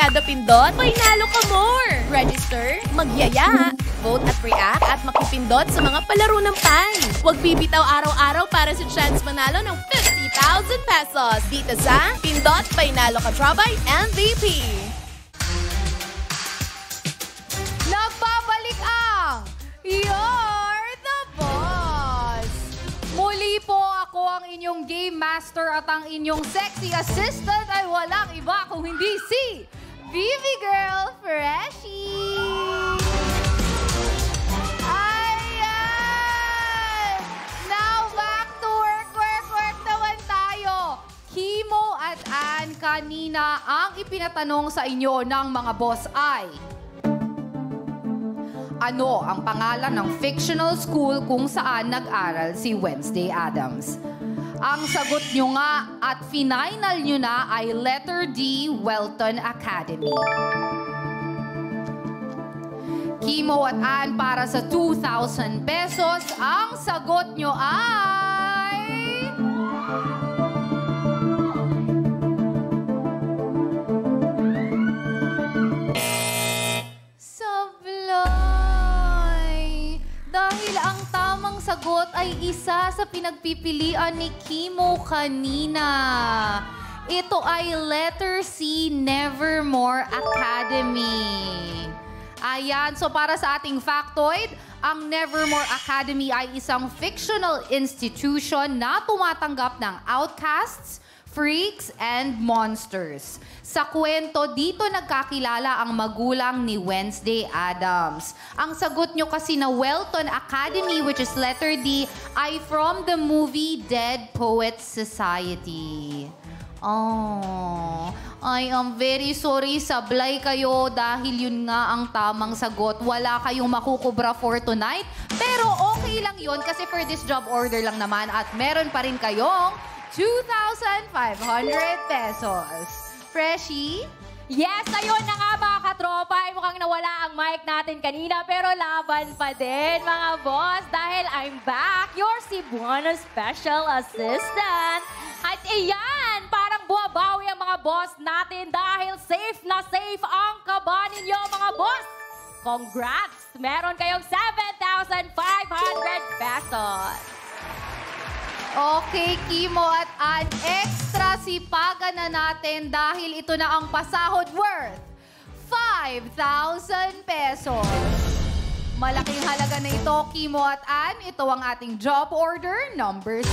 kada pindot, may nalo ka more! Register, magyaya, vote at react at makipindot sa mga palaro ng Pi. Huwag bibitaw araw-araw para sa chance manalo ng 50,000 pesos dito sa Pindot Painalo Ka Trabay MVP. Nagbabalik ang You're the Boss! Muli po ako ang inyong Game Master at ang inyong sexy assistant ay walang iba kung hindi si Vivi Girl Freshie! Ayan! Now back to work naman tayo! Kimo at Ann, kanina ang ipinatanong sa inyo ng mga boss ay... Ano ang pangalan ng fictional school kung saan nag-aral si Wednesday Addams? Ang sagot nyo nga at final nyo na ay letter D, Welton Academy. Kimo at Ann, para sa 2,000 pesos, ang sagot nyo ay... Dahil ang tamang sagot ay isa sa pinagpipilian ni Kimo kanina. Ito ay letter C, Nevermore Academy. Ayan, so para sa ating factoid, ang Nevermore Academy ay isang fictional institution na tumatanggap ng outcasts, freaks, and monsters. Sa kwento, dito nagkakilala ang magulang ni Wednesday Addams. Ang sagot nyo kasi na Welton Academy, which is letter D, ay from the movie Dead Poets Society. Oh, I am very sorry, sablay kayo dahil yun nga ang tamang sagot. Wala kayong makukubra for tonight, pero okay lang yun kasi for this job order lang naman at meron pa rin kayong 2,500 pesos. Freshie? Yes, ayun na nga mga katropa. Ay mukhang nawala ang mic natin kanina pero laban pa din mga boss dahil I'm back, your Cebuano Special Assistant. At iyan, parang bumabawi ang mga boss natin dahil safe na safe ang kaba ninyo mga boss. Congrats! Meron kayong 7,500 pesos. Okay, Kimo at Ann, extra sipagan na natin dahil ito na ang pasahod worth 5,000 pesos. Malaking halaga na ito, Kimo at Ann. Ito ang ating job order number 6.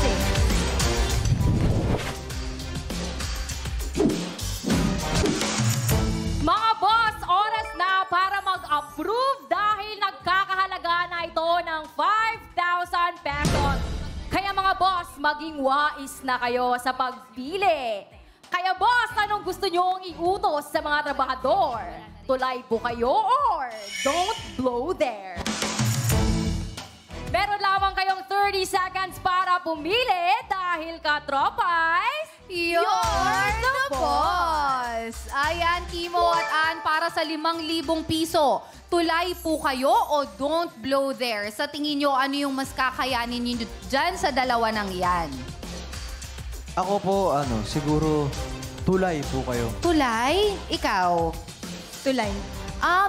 Mga boss, oras na para mag-approve dahil nagkakahalaga na ito ng 5,000 pesos. Kaya mga boss, maging wais na kayo sa pagpili. Kaya boss, anong gusto nyong iutos sa mga trabahador? Tulay po kayo or don't blow there? Meron lamang kayong 30 seconds para pumili dahil katropay, You're the boss! Ayan, Kimo at Ann, para sa 5,000 piso. Tulay po kayo o don't blow there? Sa tingin nyo, ano yung mas kakayanin nyo dyan sa dalawa ng yan? Ako po, siguro tulay po kayo. Tulay? Ikaw? tulay.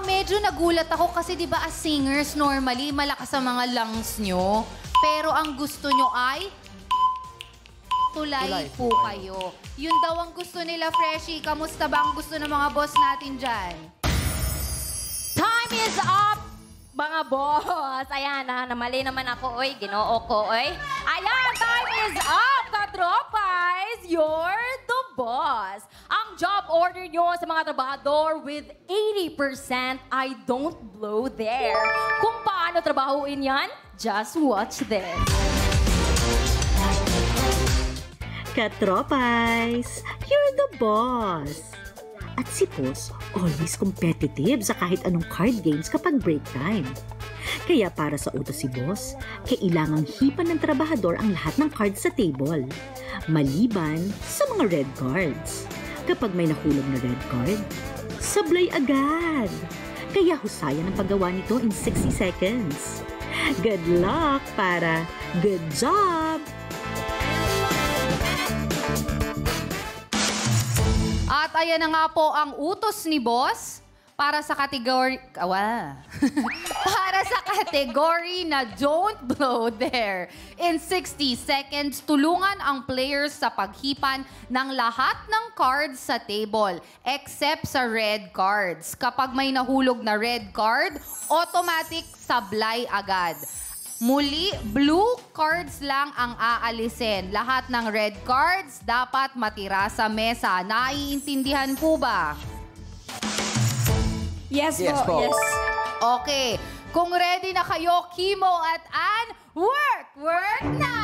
Medyo nagulat ako kasi 'di ba as singers normally malakas ang mga lungs nyo. Pero ang gusto nyo ay tulay po kayo. Yun daw ang gusto nila, Freshie. Kamusta ba ang gusto ng mga boss natin dyan? Time is up, mga boss. Ayan, namali naman ako, oy. Ginoo ko, oy. Ayan, time is up, katropais. You're the boss. Ang job order nyo sa mga trabahador with 80% I don't blow there. Kung paano trabahuin yan, just watch this. Katropais, you're the boss. At si Boss, always competitive sa kahit anong card games kapag break time. Kaya para sa utos si Boss, kailangang hipan ng trabahador ang lahat ng cards sa table. Maliban sa mga red cards. Kapag may nahulog na red card, sablay agad. Kaya husayan ang paggawa nito in 60 seconds. Good luck para good job! At ayan na nga po ang utos ni boss para sa category... para sa category na don't blow there. In 60 seconds, tulungan ang players sa paghipan ng lahat ng cards sa table except sa red cards. Kapag may nahulog na red card, automatic sablay agad. Muli, blue cards lang ang aalisin. Lahat ng red cards dapat matira sa mesa. Naiintindihan po ba? Yes, Yes po. po. Yes. Okay. Kung ready na kayo, Kimo at Ann, work! Work na!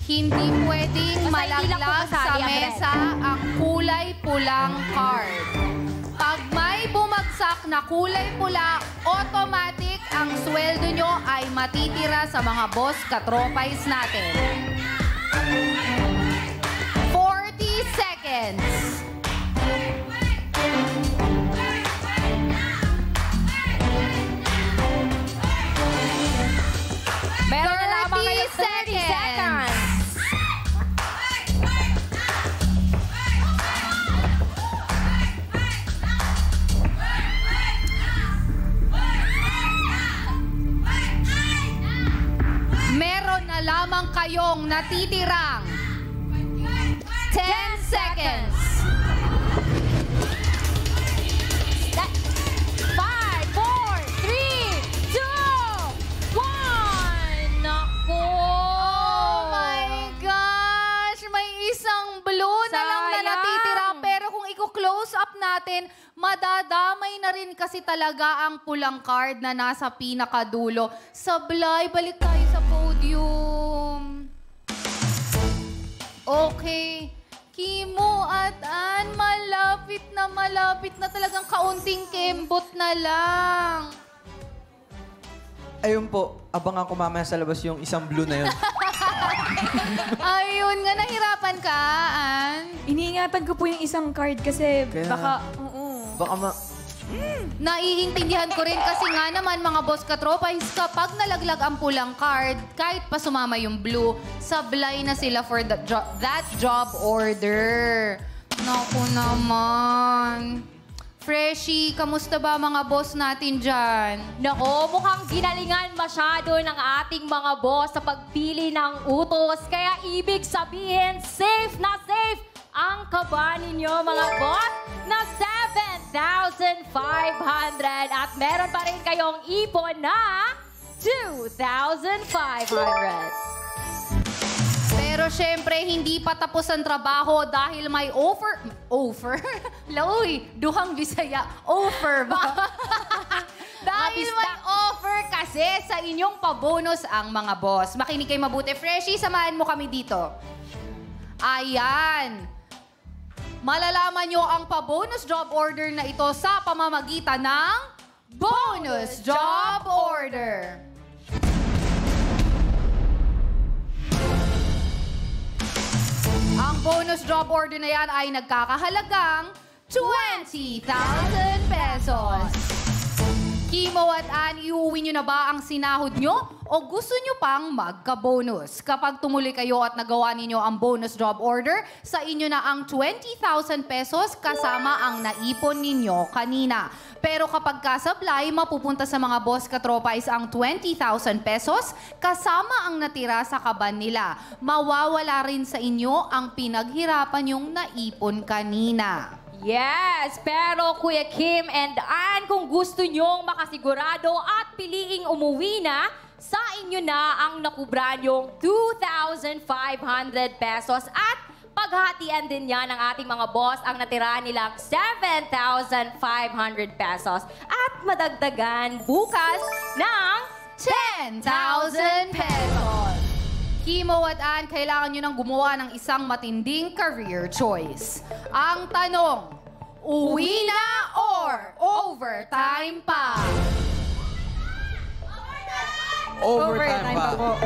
Hindi pwedeng Basta hindi lang malaglag sa pumasali ang mesa ang kulay pulang card. Pag may bumagsak na kulay pula, automatic ang sweldo nyo ay matitira sa mga boss katropais natin. 40 seconds. Meron na lamang 30 ngayon 30 seconds. Meron na lamang kayong natitirang 10 seconds. 5, 4, 3, 2, 1. Naku! Oh my gosh! May isang blue na lang na Sayang. natitira. Pero kung i-close up natin, madadamay na rin kasi talaga ang pulang card na nasa pinakadulo. Sablay, balik tayo sa podium. Okay. Kimo at Ann, malapit na talagang kaunting kembot na lang. Ayun po, abangan ko mamaya sa labas yung isang blue na yun. Ayun nga, nahirapan ka, Ann. Iniingatan ko po yung isang card kasi Kaya- baka... Oo. Baka Naiintindihan ko rin kasi nga naman mga boss katropais, kapag nalaglag ang pulang card, kahit pa sumama yung blue, sablay na sila for that job order. Naku naman. Freshie, kamusta ba mga boss natin dyan? Nako, mukhang ginalingan masyado ng ating mga boss sa pagpili ng utos. Kaya ibig sabihin, safe na safe ang kaba ninyo mga boss na 7,500 at meron pa rin kayong ipon na 2,500. Pero syempre, hindi pa tapos ang trabaho dahil may offer? Lauy, duhang Bisaya. Offer ba? Dahil may offer kasi sa inyong pabonus ang mga boss. Makinig kayo mabuti. Freshie, samahan mo kami dito. Ayan. Malalaman nyo ang pabonus job order na ito sa pamamagitan ng bonus job order. Ang bonus job order na yan ay nagkakahalagang 20,000 pesos. Kimo at Ann, iuwi nyo na ba ang sinahod nyo o gusto nyo pang magka-bonus? Kapag tumuli kayo at nagawa ninyo ang bonus job order, sa inyo na ang 20,000 pesos kasama ang naipon ninyo kanina. Pero kapag kasablay, mapupunta sa mga boss katropais ang 20,000 pesos kasama ang natira sa kaban nila. Mawawala rin sa inyo ang pinaghirapan yung naipon kanina. Yes, pero Kuya Kim and Ann, kung gusto nyong makasigurado at piliing umuwi na, sa inyo na ang nakubra nyong 2,500 pesos at paghatian din yan ng ating mga boss ang natira nilang 7,500 pesos at madagdagan bukas ng 10,000 pesos. Kimo at Ann, kailangan nyo nang gumawa ng isang matinding career choice. Ang tanong, uwi na or overtime pa? overtime pa.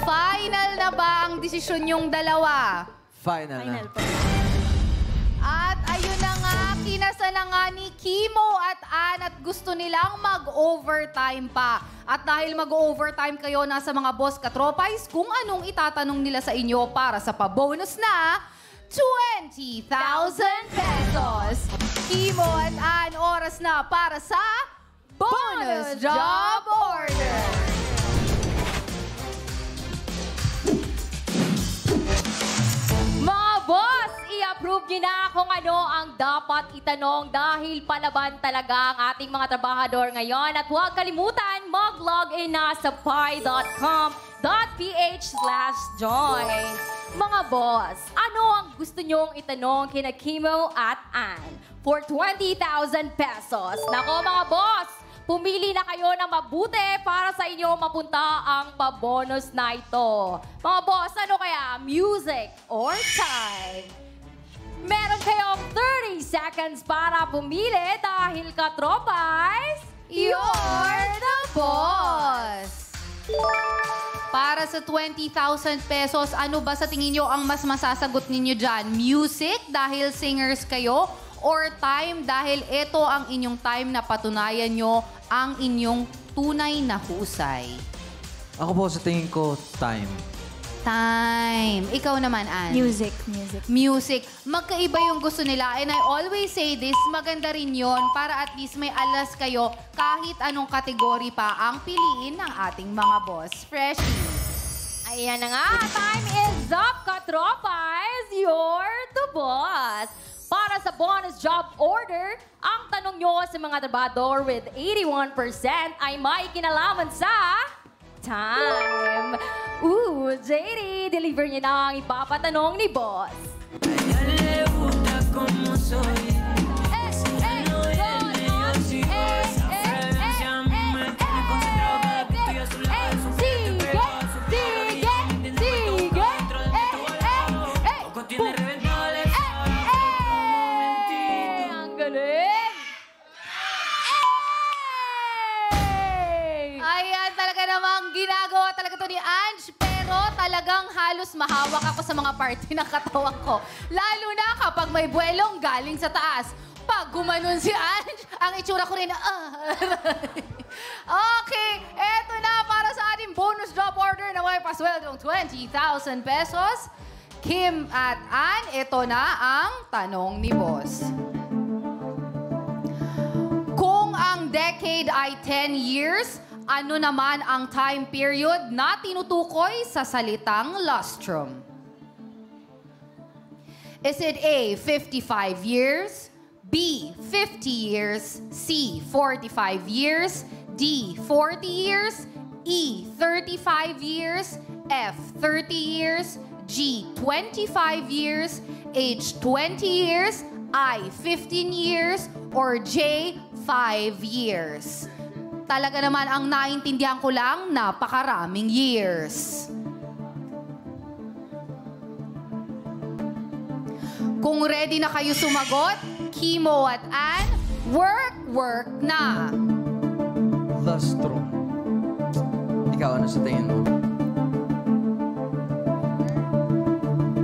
Final na ba ang desisyon nyong dalawa? Final na. Final po. At Ayun na nga, kinasa na nga ni Kimo at Ann at gusto nilang mag-overtime pa. At dahil mag-overtime kayo nasa mga boss katropais, kung anong itatanong nila sa inyo para sa pa-bonus na 20,000 pesos. Kimo at Ann, oras na para sa Bonus Job Order. Mga boss, i-approve niyo na kung ano ang dapat itanong dahil palaban talaga ang ating mga trabahador ngayon. At huwag kalimutan, mag-log in na sa pi.com.ph/join. Mga boss, ano ang gusto niyong itanong kina Kimo at Ann for 20,000 pesos? Nako mga boss, pumili na kayo ng mabuti para sa inyo mapunta ang pabonus na ito. Mga boss, ano kaya? Music or time? Meron kayong 30 seconds para pumili dahil katropais, You're the boss! Para sa 20,000 pesos, ano ba sa tingin nyo ang mas masasagot ninyo dyan? Music dahil singers kayo? Or time dahil ito ang inyong time na patunayan nyo ang inyong tunay na husay? Ako po sa tingin ko, time. Time. Ikaw naman, Ann. Music. Music. Magkaiba yung gusto nila. And I always say this, maganda rin yon para at least may alas kayo kahit anong kategory pa ang piliin ng ating mga boss. Freshies. ayan na nga, time is up, katropais! You're the boss! Para sa bonus job order, ang tanong nyo sa mga trabador with 81% ay may kinalaman sa time. JD, deliver niya na ang ipapatanong ni boss. Ginagawa talaga to ni Ange, pero talagang halos mahawak ako sa mga party ng katawan ko. Lalo na kapag may buwelong galing sa taas. Pag gumanon si Ange, ang itsura ko rin, Okay, eto na para sa ating bonus job order na may pasweldong 20,000 pesos. Kim at Ann, ito na ang tanong ni boss. Kung ang decade ay 10 years, ano naman ang time period na tinutukoy sa salitang lustrum? Is it A, 55 years, B, 50 years, C, 45 years, D, 40 years, E, 35 years, F, 30 years, G, 25 years, H, 20 years, I, 15 years, or J, 5 years? Talaga naman ang naintindihan ko lang, napakaraming years. Kung ready na kayo sumagot, Kimo at Ann, work na! Lustrum. Ikaw, ano sa tingin mo?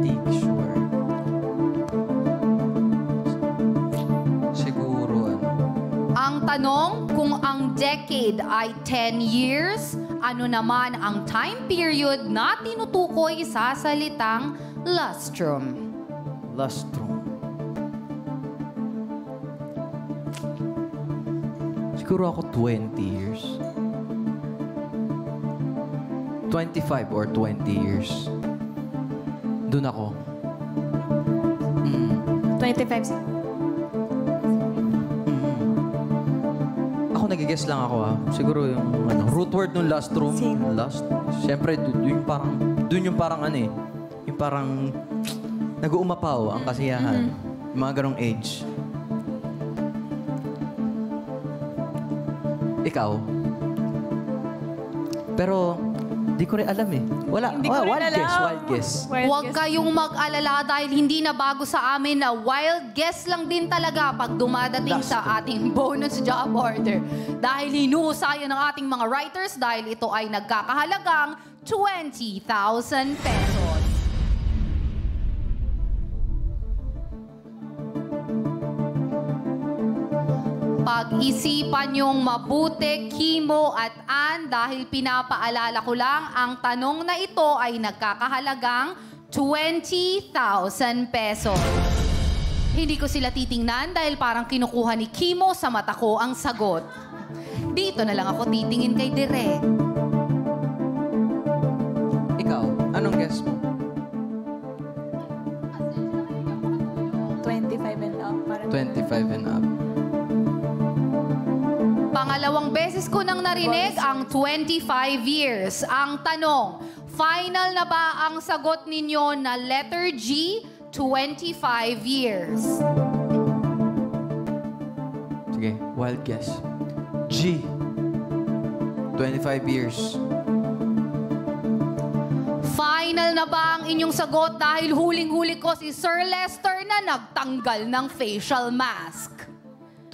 Di sure. Siguro, ano? Ang tanong, kung ang decade ay 10 years, ano naman ang time period na tinutukoy sa salitang lustrum? Lustrum. Siguro ako 20 years. 25 or 20 years. Doon ako. 25. Ako nag-guess lang ako Siguro yung root word ng lustrum. Same. Lust. Siyempre, dun yung parang ano eh. Yung parang nag-uumapaw ang kasiyahan. Yung mga ganong age. Ikaw? Pero, di ko rin alam eh. Wala. Hindi ko rin Wild alam. guess, wild guess. Huwag kayong mag-alala dahil hindi na bago sa amin na wild guess lang din talaga pag dumadating sa ating bonus job order. Dahil hinuhusayan ng ating mga writers dahil ito ay nagkakahalagang 20,000 pesos. Pag-isipan niyong mabuti, Kimo at Ann, dahil pinapaalala ko lang, ang tanong na ito ay nagkakahalagang 20,000 pesos. Hindi ko sila titingnan dahil parang kinukuha ni Kimo sa mata ko ang sagot. Dito na lang ako titingin kay Direk. Ikaw, anong guess mo? 25 and up. 25 and up. Pangalawang beses ko nang narinig ang 25 years. Ang tanong, final na ba ang sagot ninyo na letter G, 25 years? Sige, wild guess. G. 25 years. Final na ba ang inyong sagot dahil huling-huli ko si Sir Lester na nagtanggal ng facial mask?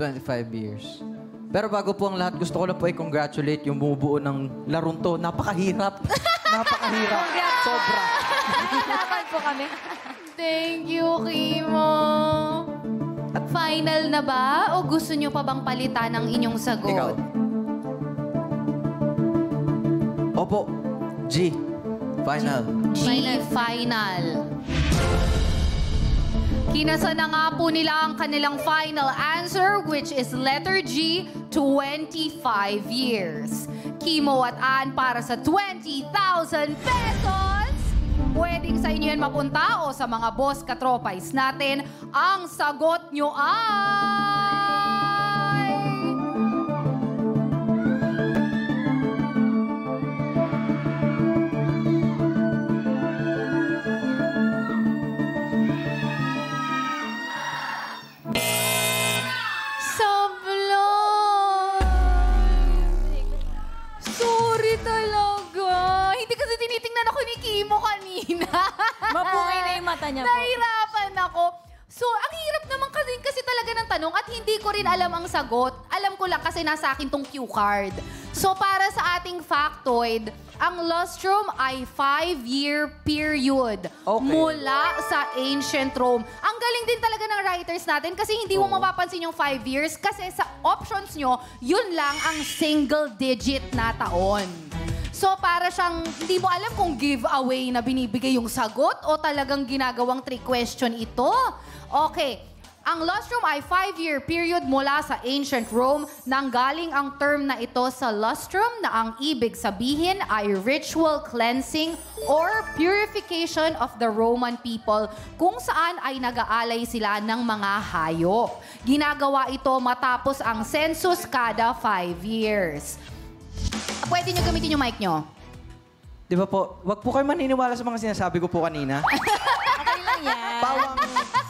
25 years. Pero bago po ang lahat, gusto ko lang po i-congratulate yung bumubuo ng larong to. Napakahirap. Napakahirap. Sobra. Laban po kami. Thank you, Kimo. At final na ba o gusto nyo pa bang palitan ang inyong sagot? Ikaw. Opo. G. Final. G, final. Kinasa na nga po nila ang kanilang final answer, which is letter G, 25 years. Kimo at Ann para sa 20,000 pesos. Pwedeng sa inyo yan mapunta o sa mga boss katropais natin. Ang sagot nyo ay... Sorry talaga. Hindi kasi tinitingnan ako ni Kimo kanina. Mapungay na yung mata niya po. Nahirapan ako. So, ang hirap naman kasi talaga ng tanong at hindi ko rin alam ang sagot. Alam ko lang kasi nasa akin tong cue card. So, para sa ating factoid, ang lustrum ay 5-year period mula sa ancient Rome. Ang galing din talaga ng writers natin kasi hindi mo mapapansin yung 5 years kasi sa options nyo, yun lang ang single digit na taon. So, para siyang, hindi mo alam kung giveaway na binibigay yung sagot o talagang ginagawang trick question ito. Okay. Ang lustrum ay 5-year period mula sa ancient Rome. Nanggaling ang term na ito sa lustrum na ang ibig sabihin ay ritual cleansing or purification of the Roman people kung saan ay nag-aalay sila ng mga hayop. Ginagawa ito matapos ang census kada 5 years. Pwede nyo gamitin yung mic nyo. Di ba po, wag po kayo maniniwala sa mga sinasabi ko po kanina. Okay lang yan.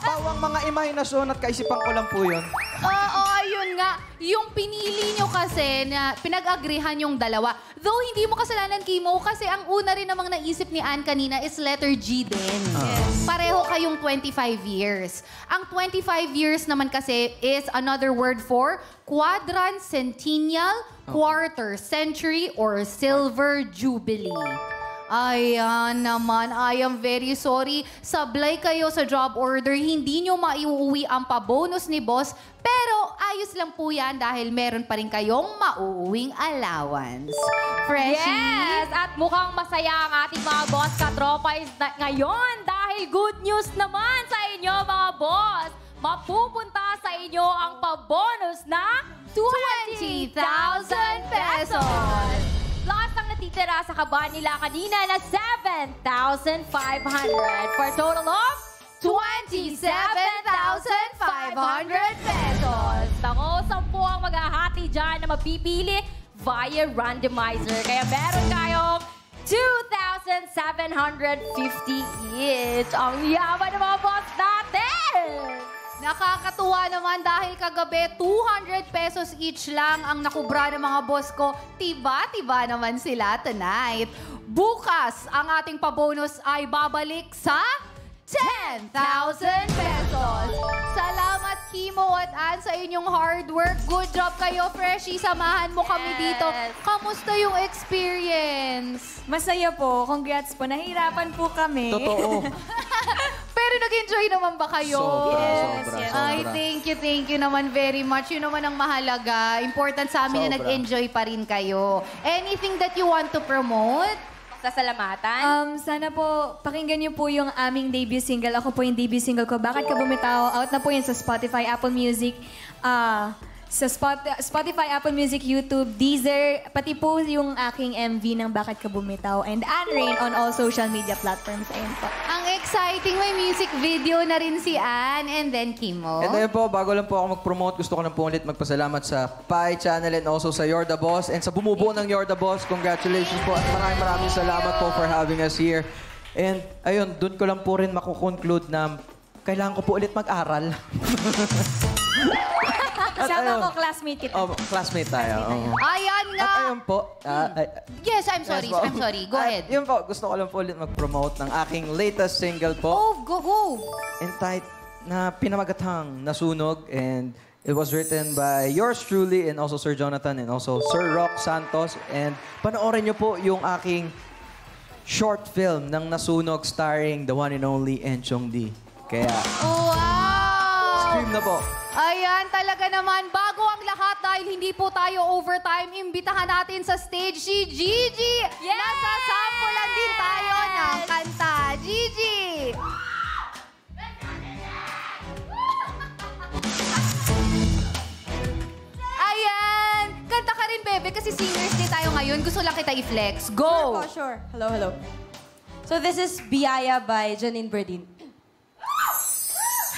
Pawang mga imahinasyon at kaisipan ko lang po yun. Oo, ayun nga. Yung pinili nyo kasi na pinag-agrihan yung dalawa. Though hindi mo kasalanan, Kimo, kasi ang una rin namang naisip ni Ann kanina is letter G din. Yes. Pareho kayong 25 years. Ang 25 years naman kasi is another word for quadrant, centennial, quarter century, or silver jubilee. Ayan naman, I am very sorry. Sablay kayo sa job order, hindi nyo maiuwi ang pabonus ni boss. Pero ayos lang po yan dahil meron pa rin kayong mauuwing allowance. Freshie? Yes! At mukhang masaya ang ating mga boss katropais ngayon dahil good news naman sa inyo mga boss. Mapupunta sa inyo ang pabonus na 20,000 pesos. Lakas ang natitira sa kaban nila kanina na 7,500 for a total of 27,500 pesos. Ako, 10 ang maghahati dyan na mapipili via randomizer. Kaya meron kayong 2,750 each. Ang yaman ng mga boss natin! Nakakatuwa naman dahil kagabi 200 pesos each lang ang nakubra ng mga boss ko. Tiba-tiba naman sila tonight. Bukas, ang ating pabonus ay babalik sa 10,000 pesos. Salamat, Kimo at Ann, sa inyong hard work. Good job kayo, Freshie. Samahan mo kami dito. Kamusta yung experience? Masaya po. Congrats po. Nahirapan po kami. Totoo. Pero Pero nag-enjoy naman ba kayo? Sobra. Ay, thank you naman very much. Yun naman ang mahalaga. Important sa amin na Sobra. nag-enjoy pa rin kayo. Anything that you want to promote? Sasalamatan. Sana po, pakinggan niyo po yung aming debut single. Ako po yung debut single ko. Bakit ka bumitaw? Out na po yun sa Spotify, Apple Music, sa Spotify, Apple Music, YouTube, Deezer, pati po yung aking MV ng Bakit Ka Bumitaw and Anne Rain on all social media platforms. Ayun po. Ang exciting, may music video na rin si Anne and then Kimo. And then po, bago lang po ako mag-promote, gusto ko lang po ulit magpasalamat sa Pi Channel and also sa You're the Boss. And sa bumubuo ng You're the Boss, congratulations po at maraming salamat po for having us here. And ayun, dun ko lang po rin makukonclude na kailangan ko po ulit mag-aral. Kasama ko, classmate kita. Classmate tayo. oo. Ayan nga! At ayun po. Yes, I'm sorry. Yes po. I'm sorry. Go ahead. Yun po, gusto ko lang po ulit mag-promote ng aking latest single po. Oh, go! Na pinamagathang Nasunog, and it was written by yours truly and also Sir Jonathan and also Sir Rock Santos. And panoorin niyo po yung aking short film ng Nasunog starring the one and only Enchong D. Kaya, Wow! stream na po. Ayan, talaga naman. Bago ang lahat, dahil hindi po tayo overtime, imbitahan natin sa stage si Gigi. Yes! Nasasampulan din tayo ng kanta. Gigi! Ayan! Kanta ka rin, bebe, kasi singers din tayo ngayon. Gusto lang kita i-flex. Go! Sure. Hello. So this is Biyaya by Janine Berdin.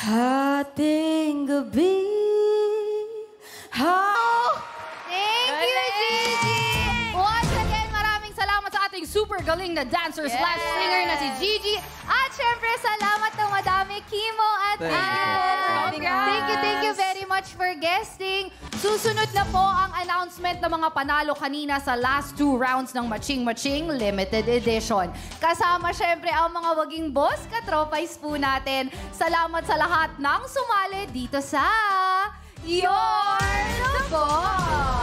Hating gabi, Thank you, Gigi! Once again, maraming salamat sa ating super galing na dancer slash singer na si Gigi. At syempre, salamat ng madami, Kimo at Thank you. Anne. Thank you very much for guesting. Susunod na po ang announcement ng mga panalo kanina sa last 2 rounds ng Maching Maching Limited Edition. Kasama syempre ang mga waging boss, katropais po natin. Salamat sa lahat ng sumali dito sa You're the Boss!